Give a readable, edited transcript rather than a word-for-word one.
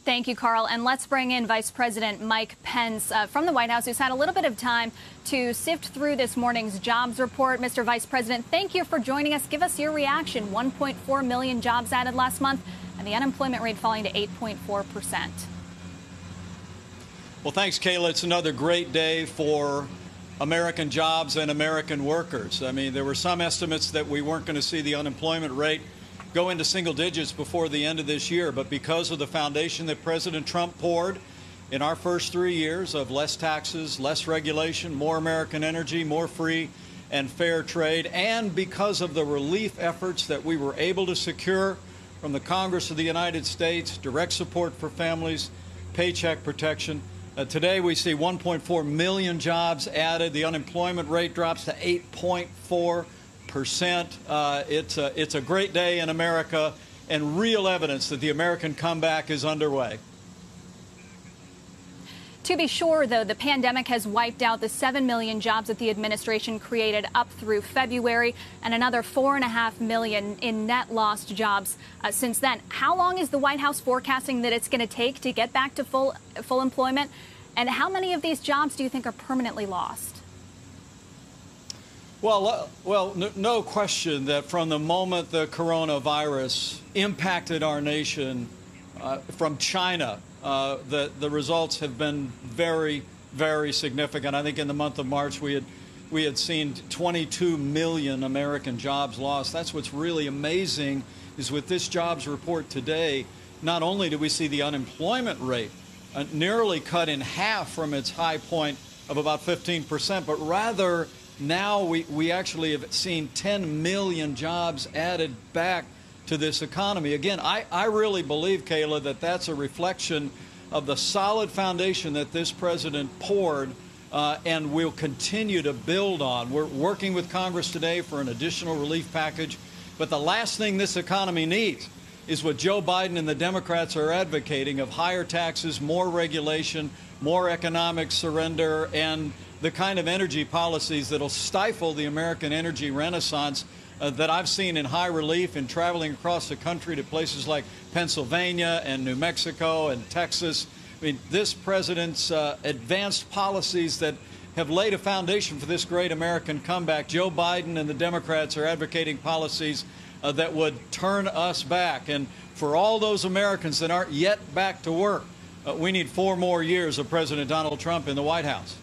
Thank you, Carl. And let's bring in Vice President Mike Pence from the White House, who's had a little bit of time to sift through this morning's jobs report. Mr. Vice President, thank you for joining us. Give us your reaction. 1.4 million jobs added last month, and the unemployment rate falling to 8.4%. Well, thanks, Kayla. It's another great day for American jobs and American workers. I mean, there were some estimates that we weren't going to see the unemployment rate go into single digits before the end of this year, but because of the foundation that President Trump poured in our first 3 years of less taxes, less regulation, more American energy, more free and fair trade, and because of the relief efforts that we were able to secure from the Congress of the United States, direct support for families, paycheck protection, today we see 1.4 million jobs added. The unemployment rate drops to 8.4%. It's a great day in America and real evidence that the American comeback is underway. To be sure, though, the pandemic has wiped out the 7 million jobs that the administration created up through February and another 4.5 million in net lost jobs since then. How long is the White House forecasting that it's going to take to get back to full employment? And how many of these jobs do you think are permanently lost? Well, no question that from the moment the coronavirus impacted our nation from China, the results have been very, very significant. I think in the month of March we had seen 22 million American jobs lost. That's what's really amazing is with this jobs report today, not only do we see the unemployment rate nearly cut in half from its high point of about 15%, but rather now we actually have seen 10 million jobs added back to this economy. Again, I really believe, Kayla, that that's a reflection of the solid foundation that this president poured and will continue to build on. We're working with Congress today for an additional relief package, but the last thing this economy needs is what Joe Biden and the Democrats are advocating of higher taxes, more regulation, more economic surrender, and the kind of energy policies that will stifle the American energy renaissance that I've seen in high relief in traveling across the country to places like Pennsylvania and New Mexico and Texas. I mean, this president's advanced policies that have laid a foundation for this great American comeback. Joe Biden and the Democrats are advocating policies that would turn us back. And for all those Americans that aren't yet back to work, we need 4 more years of President Donald Trump in the White House.